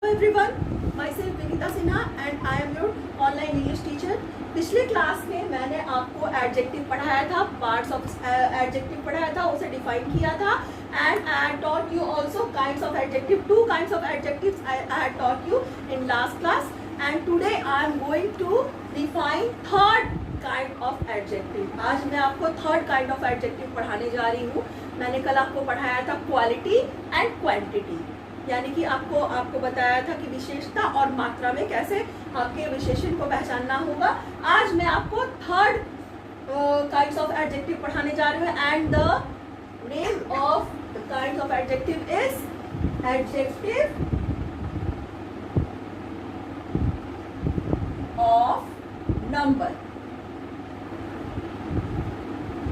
Hello everyone, myself Vinita Sinha and I am your online English teacher. पिछले class में मैंने आपको adjective पढ़ाया था, पार्ट्स ऑफ एडजेक्टिव पढ़ाया था, उसे डिफाइन किया था and I taught you also kinds of adjective. Two kinds of adjectives I had taught you in last class and today I am going to define third kind of adjective. आज मैं आपको third kind of adjective पढ़ाने जा रही हूँ. मैंने कल आपको पढ़ाया था क्वालिटी एंड क्वांटिटी, यानी कि आपको बताया था कि विशेषता और मात्रा में कैसे आपके विशेषण को पहचानना होगा. आज मैं आपको थर्ड काइंड्स ऑफ एडजेक्टिव पढ़ाने जा रही हूँ and the name of the kinds of adjective is adjective of number.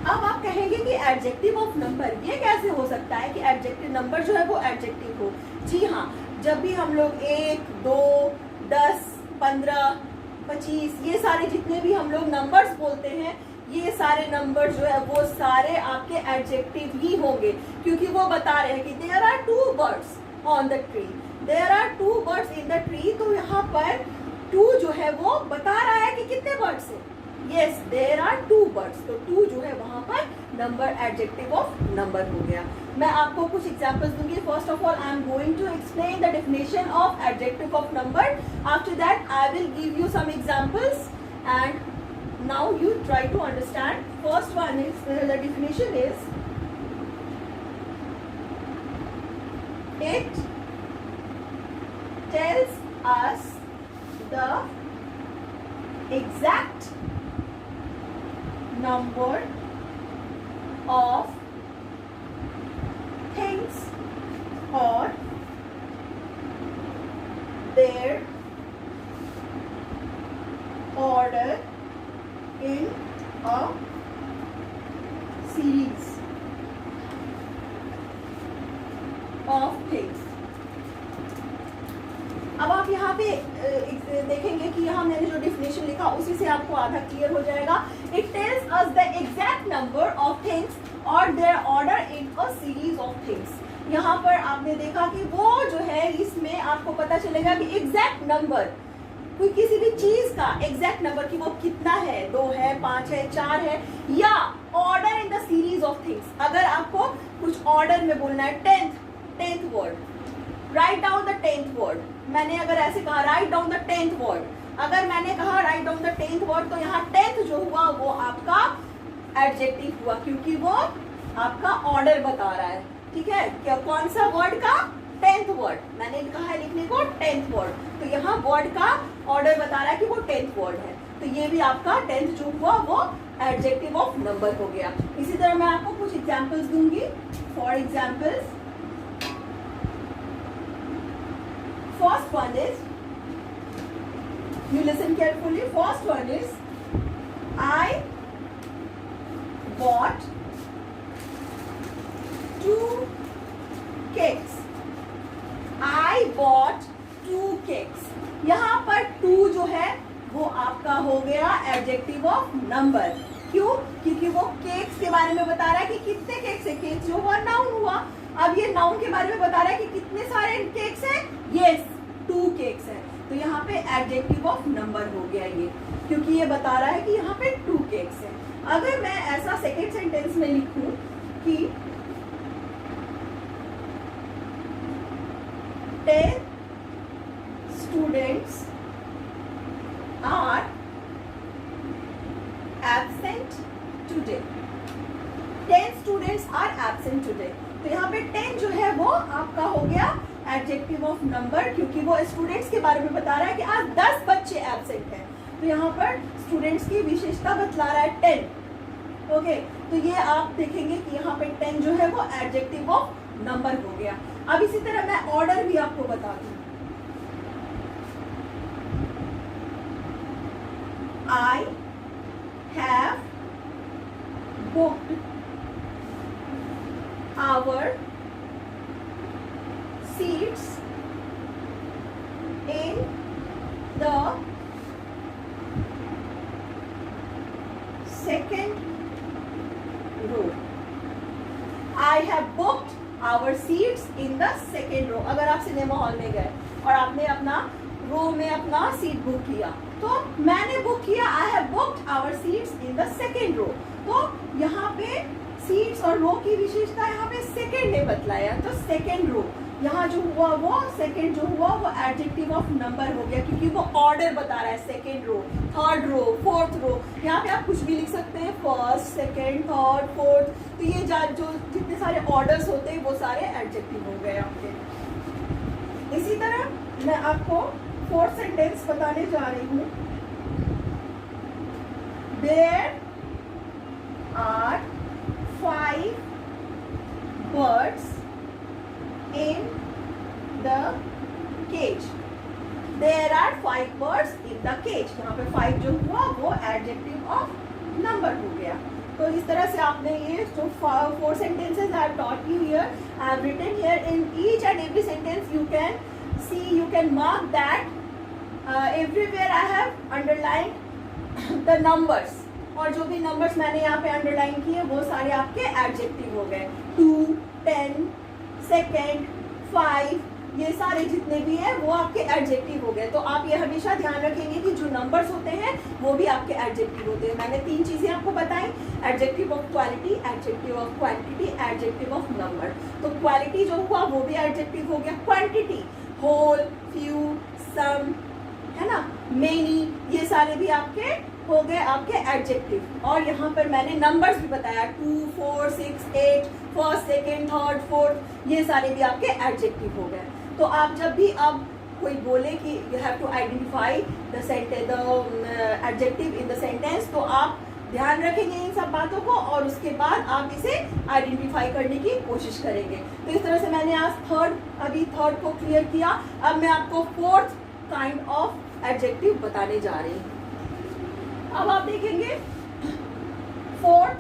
अब आप कहेंगे कि एडजेक्टिव ऑफ नंबर ये कैसे हो सकता है कि एडजेक्टिव नंबर जो है वो एडजेक्टिव हो. जी हाँ, जब भी हम लोग 1, 2, 10, 15, 25 ये सारे जितने भी हम लोग नंबर्स बोलते हैं, ये सारे नंबर जो है वो सारे आपके एडजेक्टिव ही होंगे, क्योंकि वो बता रहे हैं कि there are 2 birds on the tree, there are 2 birds in the tree. तो यहाँ पर 2 जो है वो बता रहा है कि कितने बर्ड्स हैं. Yes, there are 2 birds. तो 2 जो है वहां पर नंबर एडजेक्टिव ऑफ नंबर हो गया. मैं आपको कुछ एग्जांपल्स दूंगी. First of all I am going to explain the definition of adjective of number. After that I will give you some examples and now you try to understand. First one is the definition is it tells us the exact number of things or their order in a series of things. अब आप यहाँ पे देखेंगे कि यहाँ मैंने जो definition लिखा उसी से आपको आधा क्लियर हो जाएगा. It tells us the exact number of things और their order in a series of things. यहाँ पर आपने देखा कि वो जो है इसमें आपको पता चलेगा कि एग्जैक्ट नंबर कोई किसी भी चीज का एग्जैक्ट नंबर कि वो कितना है, 2 है, 5 है, 4 है, या order in the series of things. अगर आपको कुछ ऑर्डर में बोलना है, 10th word, write down the 10th word. मैंने अगर ऐसे कहा write down the 10th word, अगर मैंने कहा write down the 10th word, तो यहाँ 10th जो हुआ वो आपका एडजेक्टिव हुआ, क्योंकि वो आपका ऑर्डर बता रहा है. ठीक है, क्या कौन सा वर्ड का 10th वर्ड मैंने कहा है लिखने को 10th वर्ड, तो यहाँ वर्ड का ऑर्डर बता रहा है कि वो 10th वर्ड है. तो ये भी आपका 10th जो हुआ वो एडजेक्टिव ऑफ नंबर हो गया. इसी तरह मैं आपको कुछ एग्जाम्पल्स दूंगी. For examples, first one is, you listen carefully. First one is, I bought 2 cakes. I bought 2 cakes. यहाँ पर 2 जो है वो आपका हो गया एडजेक्टिव ऑफ नंबर. क्यों? क्योंकि वो केक्स के बारे में बता रहा है कि कितने केक्स है. केक्स जो हुआ नाउन हुआ. अब ये नाउन के बारे में बता रहा है कि कितने सारे केक्स हैं. यस, 2 केक्स हैं. तो यहाँ पे एडजेक्टिव ऑफ नंबर हो गया ये, क्योंकि ये बता रहा है कि यहाँ पे 2 केक्स हैं. अगर मैं ऐसा सेकेंड सेंटेंस में लिखूं कि 10 students are absent today. 10 students are absent today. तो यहाँ पे 10 जो है वो आपका हो गया एडजेक्टिव ऑफ नंबर, क्योंकि वो स्टूडेंट्स के बारे में बता रहा है कि आज 10 बच्चे एब्सेंट हैं. तो यहाँ पर स्टूडेंट्स की विशेषता बतला रहा है 10. ओके, तो ये आप देखेंगे कि यहाँ पे 10 जो है वो एडजेक्टिव ऑफ नंबर हो गया. अब इसी तरह मैं ऑर्डर भी आपको बता दूं. I have booked our seats in the second row. I have booked our seats in the second row. अगर आप सिनेमा हॉल में गए और आपने अपना रो में अपना सीट बुक किया। तो मैंने बुक किया, I have booked our seats in the second row. तो यहाँ पे सीट्स और रो की विशेषता यहाँ पे सेकेंड ने बतलाया, तो सेकेंड रो यहाँ जो हुआ वो सेकेंड जो हुआ वो एडजेक्टिव ऑफ नंबर हो गया, क्योंकि वो ऑर्डर बता रहा है। Second row, third row, fourth row, यहाँ पे आप कुछ भी लिख सकते हैं, फर्स्ट, सेकेंड, थर्ड, फोर्थ। तो ये जो जितने सारे ऑर्डर्स होते हैं वो सारे एडजेक्टिव हो गए आपके। इसी तरह मैं आपको फोर्थ सेंटेंस बताने जा रही हूँ। There are 5 birds in the cage. There are 5 birds in the cage. यहाँ पे 5 जो हुआ वो adjective of number हो गया। तो इस तरह से आपने ये जो 4 sentences I have taught you here, I have written here in each and every sentence. You can see, you can mark that everywhere I have underlined the numbers. और जो भी नंबर्स मैंने यहाँ पे अंडरलाइन किए वो सारे आपके एडजेक्टिव हो गए। 2, 10, सेकेंड, 5, ये सारे जितने भी हैं वो आपके एडजेक्टिव हो गए। तो आप ये हमेशा ध्यान रखेंगे कि जो नंबर्स होते हैं वो भी आपके एडजेक्टिव होते हैं। मैंने 3 चीजें आपको बताई, adjective of quality, adjective of quantity, adjective of number. तो क्वालिटी जो हुआ वो भी एडजेक्टिव हो गया। क्वांटिटी, होल, फ्यू, सम, है ना, मेनी, ये सारे भी आपके हो गए आपके एडजेक्टिव। और यहाँ पर मैंने नंबर्स भी बताया, 2, 4, 6, 8, फर्स्ट, सेकेंड, थर्ड, फोर्थ, ये सारे भी आपके एडजेक्टिव हो गए। तो आप जब भी अब कोई बोले कि you have to identify the adjective in the sentence, तो आप ध्यान रखेंगे इन सब बातों को और उसके बाद आप इसे आइडेंटिफाई करने की कोशिश करेंगे। तो इस तरह से मैंने आज थर्ड को क्लियर किया। अब मैं आपको फोर्थ काइंड ऑफ एडजेक्टिव बताने जा रही हूँ। अब आप देखेंगे fourth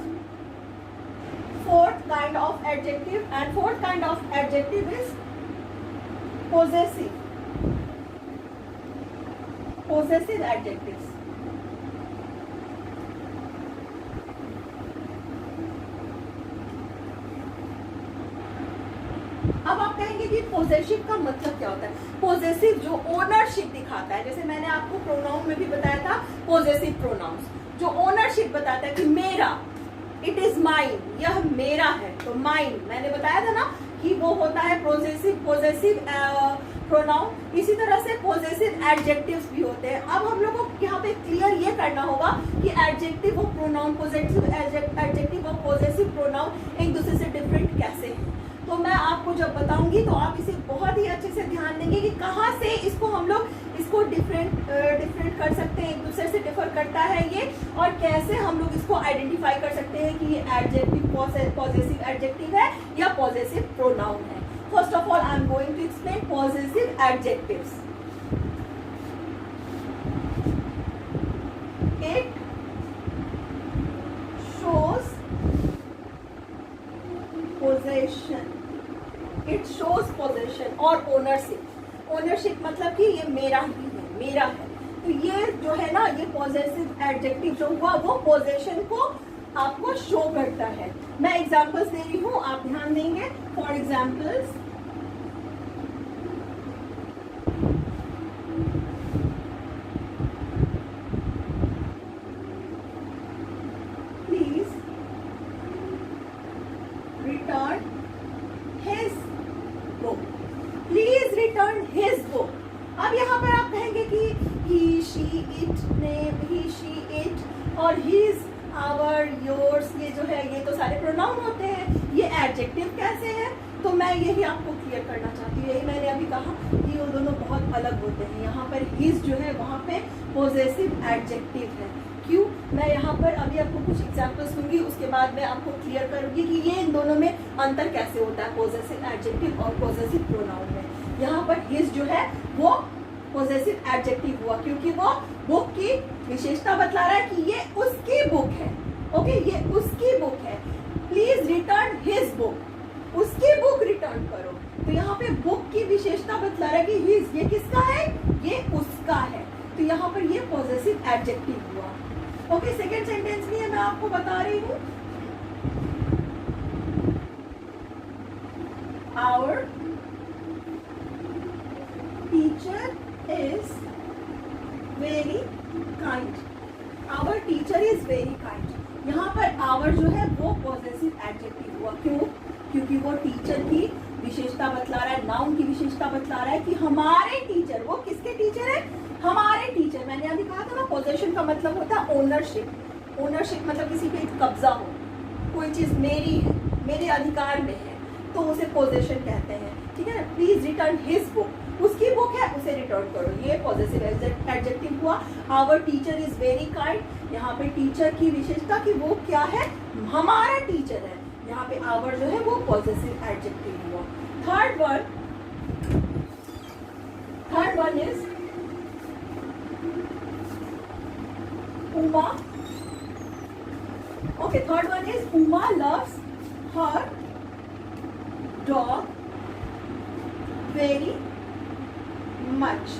kind of adjective, and fourth kind of adjective is possessive adjectives। अब आप कहेंगे कि पोजेसिव का मतलब क्या होता है। पोजेसिव जो ओनरशिप दिखाता है, जैसे मैंने आपको प्रोनाउन में भी बताया था, पोजेसिव प्रोनाउंस जो ओनरशिप बताता है कि मेरा, इट इज माइन, यह मेरा है। तो माइन मैंने बताया था ना कि वो होता है पोजेसिव प्रोनाउन। इसी तरह से पोजेसिव एडजेक्टिव्स भी होते हैं। अब हम लोगों को यहाँ पे क्लियर ये करना होगा कि adjective of pronoun, possessive adjective of possessive pronoun एक दूसरे से डिफरेंट कैसे है। तो मैं आपको जब बताऊंगी तो आप इसे बहुत ही अच्छे से ध्यान देंगे कि कहाँ से इसको हम लोग इसको डिफरेंट कर सकते हैं, एक दूसरे से डिफर करता है ये, और कैसे हम लोग इसको आइडेंटिफाई कर सकते हैं कि ये एडजेक्टिव पॉजेसिव एडजेक्टिव है या पॉजेसिव प्रोनाउन है। First of all I am going to explain possessive adjectives. It shows possession, it shows possession और ओनरशिप। ओनरशिप मतलब कि ये मेरा ही है, मेरा है। तो ये जो है ना, ये पॉजेसिव एडजेक्टिव जो हुआ वो पोजेशन को आपको शो करता है। मैं एग्जांपल्स दे रही हूँ, आप ध्यान देंगे। For examples, please return his book, please return his book. अब यहाँ पर आप कहेंगे कि he, she, it, name, he, she, it और हिज, आवर, योर्स, ये जो है ये तो सारे प्रोनाउन होते हैं। ये एडजेक्टिव कैसे है, तो मैं यही आपको क्लियर करना चाहती हूँ। यही मैंने अभी कहा कि वो दोनों बहुत अलग होते हैं। यहाँ पर हिज जो है वहाँ पे पॉजेसिव एडजेक्टिव है। क्यों, मैं यहाँ पर अभी आपको कुछ एग्जांपल्स दूंगी, उसके बाद मैं आपको क्लियर करूंगी कि ये इन दोनों में अंतर कैसे होता है, पॉजेसिव एडजेक्टिव और पॉजेसिव प्रोनाउन में। यहाँ पर हिज जो है वो पॉजेसिव एडजेक्टिव हुआ क्योंकि वो बुक की विशेषता बतला रहा है कि ये उसकी बुक है। ओके, ये उसकी बुक है। प्लीज रिटर्न हिज बुक, उसकी बुक रिटर्न करो। तो यहाँ पे बुक की विशेषता बतला रहा है कि हिज, ये किसका है, ये उसका है। तो यहाँ पर ये पॉजेसिव एडजेक्टिव हुआ। ओके, सेकेंड सेंटेंस भी है, मैं आपको बता रही हूँ। Our teacher is very kind. Our teacher is very kind. यहाँ पर our जो है वो पॉजेसिव एडजेक्टिव हुआ. क्यों? क्योंकि वो टीचर की विशेषता बतला रहा है, नाउन की विशेषता बतला रहा है कि हमारे टीचर, वो किसके टीचर है? हमारे टीचर. मैंने अभी कहा था ना, पोजेशन का मतलब होता है ओनरशिप. ओनरशिप मतलब किसी पे कब्जा हो, कोई चीज मेरी है, मेरे अधिकार में है, तो उसे पोजेशन कहते हैं. ठीक है. Please return his book. उसकी बुक है, उसे रिटर्न करो. ये पॉजिटिव एडजेक्टिव हुआ. Our teacher is very kind. यहाँ पे टीचर की विशेषता कि वो क्या है? हमारा टीचर है. यहाँ पे आवर जो है वो पॉजिटिव एडजेक्टिव हुआ. Third one is Uma. Okay, third one is Uma loves her dog very much.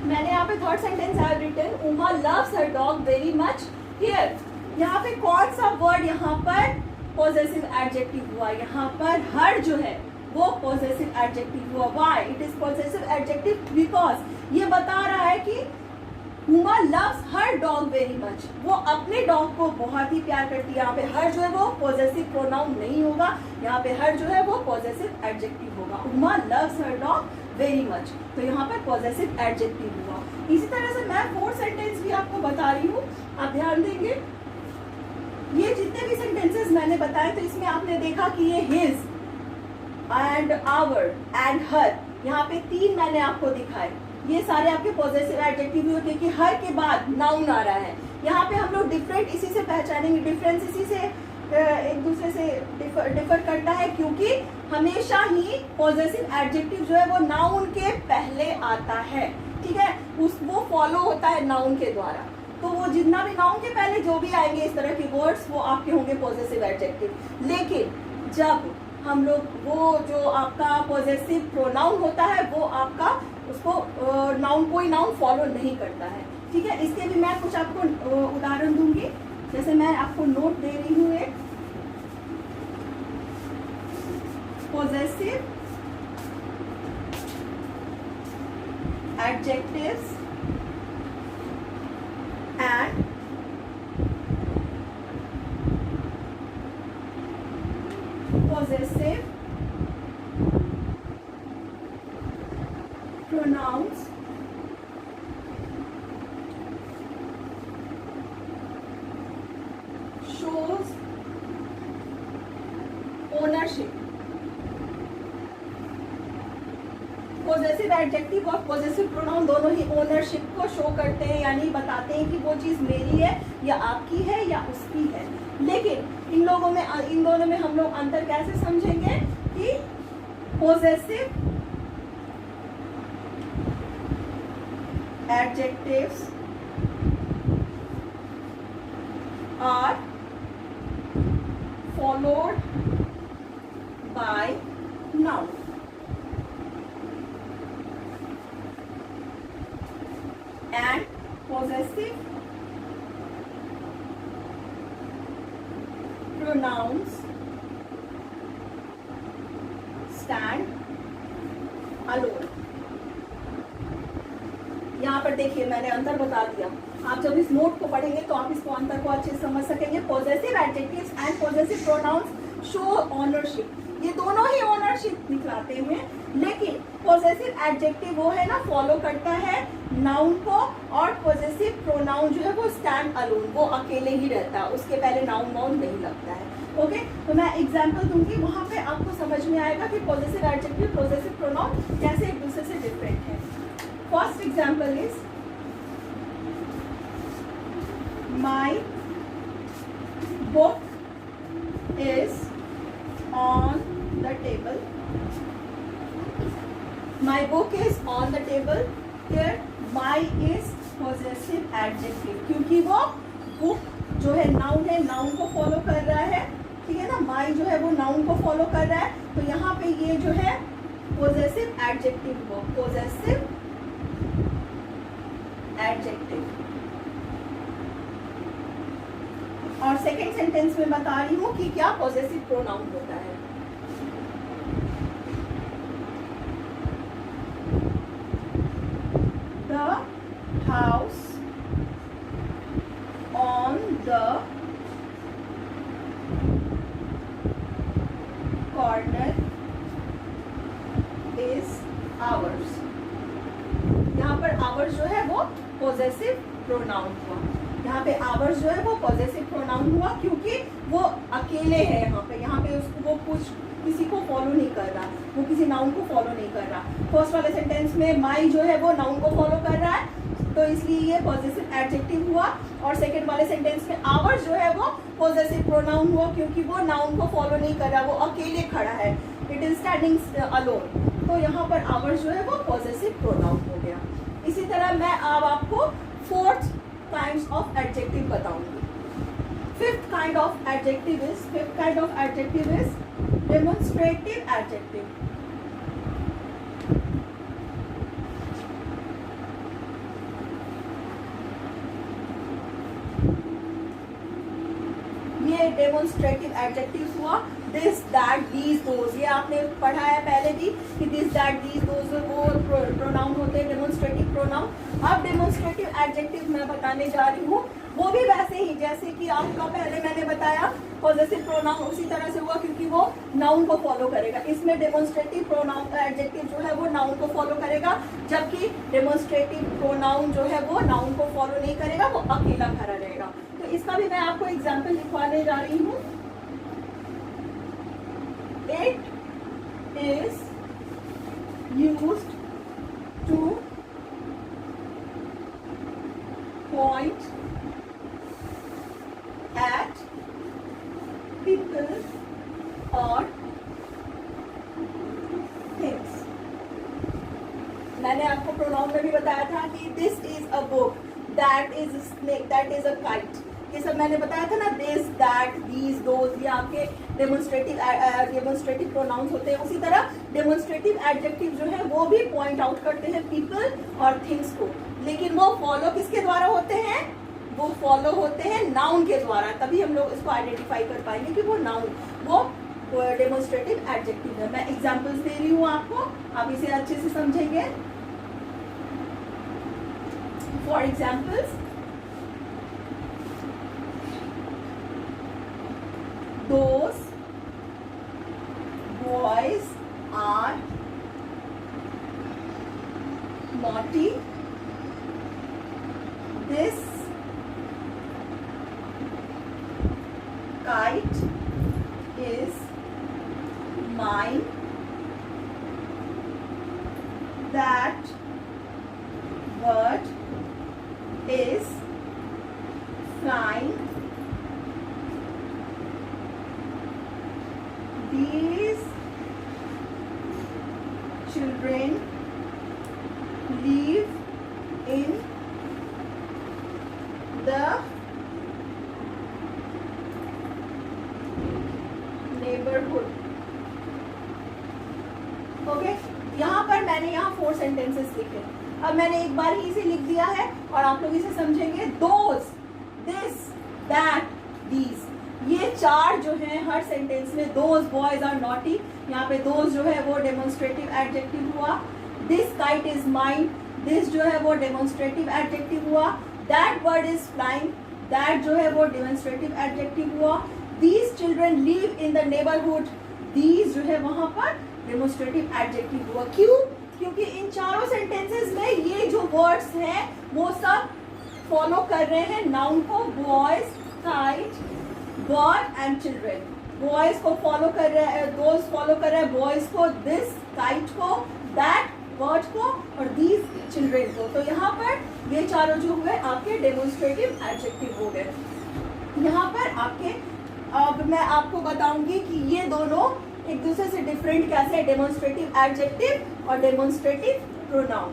मैंने यहाँ पे third sentence I have written Uma loves her dog very much. Here यहाँ पे कौन सा वर्ड यहाँ पर पॉजेसिव एडजेक्टिव हुआ? यहाँ पर हर जो है वो पॉजेसिव एडजेक्टिव हुआ. Why it is possessive adjective? Because ये बता रहा है कि Uma loves her dog very much. वो अपने डॉग को बहुत ही प्यार करती है. यहाँ पे हर जो है वो पॉजेसिव प्रोनाउन नहीं होगा. यहाँ पे हर जो है वो पॉजेसिव एडजेक्टिव होगा. Uma loves her dog very much, तो यहाँ पर पॉजेसिव एडजेक्टिव हुआ. इसी तरह से मैं फोर्थ सेंटेंस भी आपको बता रही हूँ, आप ध्यान देंगे. ये जितने भी सेंटेंसेस मैंने बताए, तो इसमें आपने देखा कि ये हिज एंड आवर एंड हर, यहाँ पे तीन मैंने आपको दिखाए. ये सारे आपके पॉजेसिव एडजेक्टिव हुए क्योंकि हर के बाद नाउन आ रहा है. यहाँ पे हम लोग डिफरेंट इसी से पहचानेंगे. डिफरेंस इसी से एक दूसरे से डिफर करता है, क्योंकि हमेशा ही पॉजेसिव एडजेक्टिव जो है वो नाउन के पहले आता है. ठीक है. वो फॉलो होता है नाउन के द्वारा. तो वो जितना भी नाउन के पहले जो भी आएंगे इस तरह के वर्ड्स, वो आपके होंगे पॉजेसिव एडजेक्टिव. लेकिन जब हम लोग वो जो आपका पॉजेसिव प्रोनाउन होता है, वो आपका उसको नाउन, कोई नाउन फॉलो नहीं करता है. ठीक है. इसके भी मैं कुछ आपको उदाहरण दूंगी. जैसे मैं आपको नोट दे रही हूँ एक possessive adjectives and possessive pronouns shows ownership. Possessive adjective और पॉजेसिव प्रोनाउन दोनों ही ओनरशिप को शो करते हैं, यानी बताते हैं कि वो चीज मेरी है या आपकी है या उसकी है. लेकिन इन दोनों में हम लोग अंतर कैसे समझेंगे कि possessive adjectives are followed by noun. And possessive pronouns stand alone. यहाँ पर देखिए मैंने अंतर बता दिया. आप जब इस नोट को पढ़ेंगे तो आप इसको अंतर को अच्छे से समझ सकेंगे. Possessive adjectives and possessive pronouns show ownership. ये दोनों ही ऑनरशिप दिखलाते हैं, लेकिन पॉजेसिव एडजेक्टिव वो है ना, फॉलो करता है नाउन को, और पॉजेसिव प्रोनाउन जो है वो स्टैंड अलोन, वो अकेले ही रहता है, उसके पहले नाउन नहीं लगता है. ओके. तो मैं एग्जांपल दूंगी, वहां पे आपको समझ में आएगा कि पॉजेसिव एडजेक्टिव, पॉजेसिव प्रोनाउन कैसे एक दूसरे से डिफरेंट है. First example is my book is on the table. My book is on the table. Here my is possessive adjective, क्योंकि वो book जो है नाउन है, नाउन को फॉलो कर रहा है. ठीक है ना. my जो है वो नाउन को फॉलो कर रहा है, तो यहाँ पे ये जो है possessive adjective हुआ. possessive adjective. और सेकेंड सेंटेंस में बता रही हूँ कि क्या पॉजेसिव प्रोनाउन होता है. house on the corner is ours. यहाँ पर ours जो है वो possessive pronoun हुआ. यहाँ पे ours जो है वो possessive pronoun हुआ क्योंकि वो अकेले है यहाँ पे उसको वो कुछ किसी को फॉलो नहीं कर रहा, वो किसी नाउन को फॉलो नहीं कर रहा. फर्स्ट वाले सेंटेंस में माई जो है वो नाउन को फॉलो कर रहा है, तो इसलिए ये पॉजेसिव एडजेक्टिव हुआ. और सेकंड वाले सेंटेंस में आवर्स जो है वो पॉजेसिव प्रोनाउन हुआ क्योंकि वो नाउन को फॉलो नहीं कर रहा, वो अकेले खड़ा है. It is standing alone. तो यहाँ पर आवर्स जो है वो पॉजेसिव प्रोनाउन हो गया. इसी तरह मैं अब आपको फोर्थ काइंड्स ऑफ एडजेक्टिव बताऊंगी. Fifth kind of adjective is demonstrative adjective. ये डेमोन्स्ट्रेटिव एडजेक्टिव्स हुआ. दिस, दैट, दीज, दोज, ये आपने पढ़ा है पहले भी कि दिस, दैट, दीज, दोज वो प्रोनाउन होते हैं, डेमोन्स्ट्रेटिव प्रोनाउन. अब डेमोन्स्ट्रेटिव एडजेक्टिव मैं बताने जा रही हूँ, वो भी वैसे ही जैसे कि आपका पहले मैंने बताया पॉजेसिव प्रोनाउन उसी तरह से हुआ क्योंकि वो नाउन को फॉलो करेगा. इसमें डेमोन्स्ट्रेटिव प्रोनाउन एडजेक्टिव जो है वो नाउन को फॉलो करेगा, जबकि डेमोन्स्ट्रेटिव प्रोनाउन जो है वो नाउन को फॉलो नहीं करेगा, वो अकेला खड़ा रहेगा. तो इसका भी मैं आपको एग्जाम्पल लिखवाने जा रही हूँ. It is used two point at people or things. मैंने आपको प्रोनाउन में भी बताया था कि this is a book, that is snake, that is a kite. ये सब मैंने बताया था ना. दिस, दैट, दीज, दोज, ये आपके डेमोन्स्ट्रेटिव प्रोनाउंस होते हैं. उसी तरह डेमोन्स्ट्रेटिव एडजेक्टिव जो है वो भी पॉइंट आउट करते हैं पीपल और थिंग्स को, लेकिन वो फॉलो किसके द्वारा होते हैं? वो फॉलो होते हैं नाउन के द्वारा. तभी हम लोग इसको आइडेंटिफाई कर पाएंगे कि वो नाउन, वो डेमोन्स्ट्रेटिव एडजेक्टिव है. मैं एग्जांपल्स दे रही हूँ आपको, आप इसे अच्छे से समझेंगे. For examples, those boys are naughty. This kite is mine. That bird is flying. These children live in the neighborhood. Okay, यहाँ पर मैंने यहाँ 4 सेंटेंसेस लिखे. अब मैंने एक बार ही इसे लिख दिया है और आप लोग इसे समझेंगे. Those, this, that, these, ये 4 जो हैं हर सेंटेंस में. Those boys are naughty, यहाँ पे those जो है वो डेमोन्स्ट्रेटिव एडजेक्टिव हुआ. This kite is mine, this जो है वो डेमोन्स्ट्रेटिव एडजेक्टिव हुआ. That bird is flying, that जो है वो डेमोन्स्ट्रेटिव एडजेक्टिव हुआ. These children live in the neighborhood, these जो है वहाँ पर डेमोन्स्ट्रेटिव एडजेक्टिव हुआ. क्यों? क्योंकि इन चारों सेंटेंसेस में ये जो वर्ड्स हैं वो सब फॉलो कर रहे हैं नाउन को. Boys, kite, bird and children. Boys को फॉलो कर रहे हैं, दोज फॉलो कर रहे हैं बॉयज को, दिस काइट को, दैट बर्ड को और दीज चिल्ड्रेन को. तो यहाँ पर ये चारों जो हुए आपके डेमोन्स्ट्रेटिव एडजेक्टिव हो गए. यहाँ पर आपके, अब मैं आपको बताऊंगी कि ये दोनों एक दूसरे से डिफरेंट कैसे है, डेमोन्स्ट्रेटिव एडजेक्टिव और डेमोन्स्ट्रेटिव प्रोनाउन.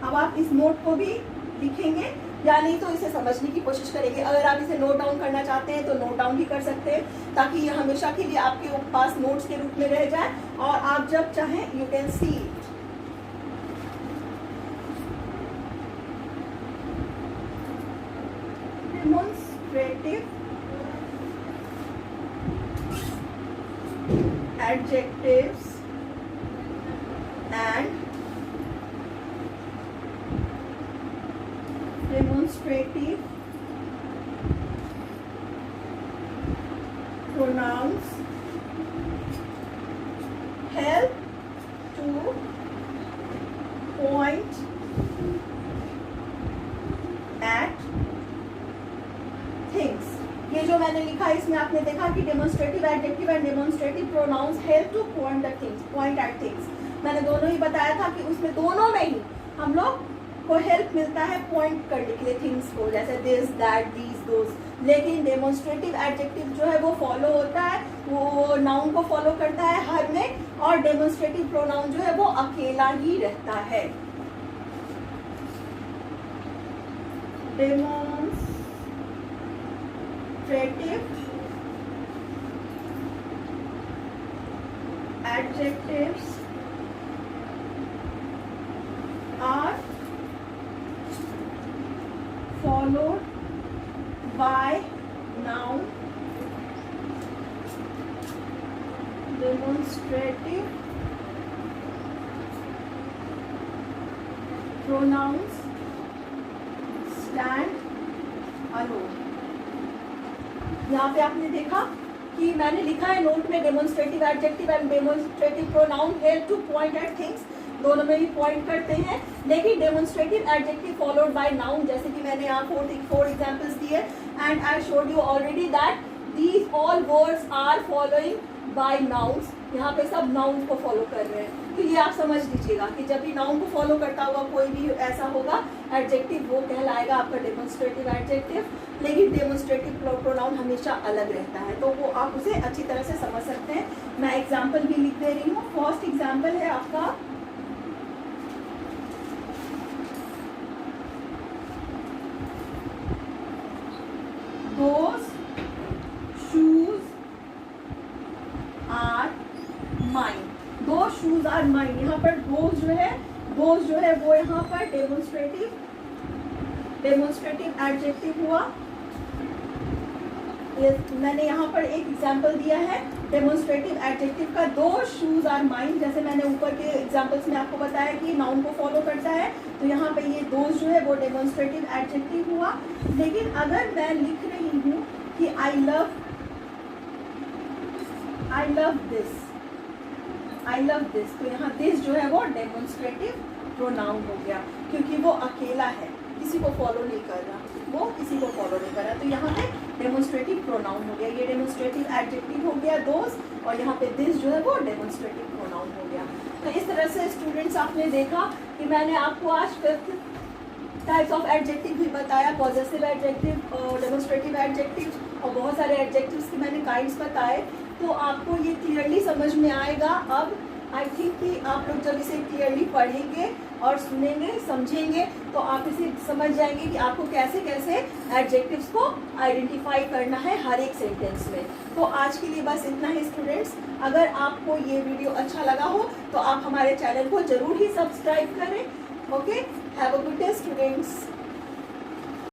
अब आप इस नोट को भी लिखेंगे या नहीं तो इसे समझने की कोशिश करेंगे. अगर आप इसे नोट डाउन करना चाहते हैं तो नोट डाउन भी कर सकते हैं ताकि ये हमेशा के लिए आपके पास नोट्स के रूप में रह जाए और आप जब चाहें you can see it. Demonstrative adjectives and demonstrative pronouns help to point at things. ये जो मैंने लिखा है इसमें आपने देखा कि demonstrative adjective and demonstrative pronouns help to point the things, point at things. मैंने दोनों ही बताया था कि उसमें दोनों में ही हम लोग को हेल्प मिलता है पॉइंट करने के लिए थिंग्स को, जैसे दिस, दैट, दीज, दोज. लेकिन डेमोन्स्ट्रेटिव एडजेक्टिव जो है वो फॉलो होता है, वो नाउन को फॉलो करता है हर में, और डेमोन्स्ट्रेटिव प्रोनाउन जो है वो अकेला ही रहता है. Demonstrative adjectives are followed by noun. Demonstrative pronouns stand alone. यहाँ पे आपने देखा कि मैंने लिखा है नोट में demonstrative adjective and demonstrative pronoun help to point at things. दोनों में भी पॉइंट करते हैं, लेकिन demonstrative adjective followed by noun, जैसे कि मैंने यहाँ 4 एग्जांपल्स दिए, and I showed you already that these all words are following by nouns. यहाँ पे सब नाउन को फॉलो कर रहे हैं. तो ये आप समझ लीजिएगा कि जब भी नाउन को फॉलो करता होगा कोई भी ऐसा होगा एडजेक्टिव, वो कहलाएगा आपका डेमोन्स्ट्रेटिव एडजेक्टिव. लेकिन डेमोन्स्ट्रेटिव प्रोनाउन हमेशा अलग रहता है, तो वो आप उसे अच्छी तरह से समझ सकते हैं. मैं एग्जाम्पल भी लिख दे रही हूँ. फर्स्ट एग्जाम्पल है आपका those shoes are mine. Those shoes are mine. यहाँ पर those जो है वो यहाँ पर डेमोन्स्ट्रेटिव एडजेक्टिव हुआ. मैंने यहाँ पर एक एग्जाम्पल दिया है डेमोन्स्ट्रेटिव एडजेक्टिव का. दो शूज आर माइन, जैसे मैंने ऊपर के एग्जाम्पल्स में आपको बताया कि नाउन को फॉलो करता है, तो यहाँ पे ये दो जो है वो डेमोन्स्ट्रेटिव एडजेक्टिव हुआ. लेकिन अगर मैं लिख रही हूँ कि आई लव दिस, तो यहाँ दिस जो है वो डेमोन्स्ट्रेटिव प्रोनाउन हो गया, क्योंकि वो अकेला है, किसी को फॉलो नहीं कर रहा, तो यहाँ पे डेमोन्स्ट्रेटिव प्रोनाउन हो गया. ये डेमोन्स्ट्रेटिव एडजेक्टिव हो गया दोस, और यहाँ पे दिस जो है वो डेमोन्स्ट्रेटिव प्रोनाउन हो गया. तो इस तरह से स्टूडेंट्स आपने देखा कि मैंने आपको आज 5th टाइप्स ऑफ एडजेक्टिव भी बताया, पॉजेसिव एडजेक्टिव और डेमोन्स्ट्रेटिव एडजेक्टिव, और बहुत सारे एडजेक्टिव्स के मैंने काइंड्स बताए. तो आपको ये क्लियरली समझ में आएगा. अब आई थिंक कि आप लोग जब इसे क्लियरली पढ़ेंगे और सुनेंगे, समझेंगे, तो आप इसे समझ जाएंगे कि आपको कैसे कैसे एडजेक्टिव्स को आइडेंटिफाई करना है हर एक सेंटेंस में. तो आज के लिए बस इतना ही स्टूडेंट्स. अगर आपको ये वीडियो अच्छा लगा हो तो आप हमारे चैनल को जरूर ही सब्सक्राइब करें. Okay, have a good day students.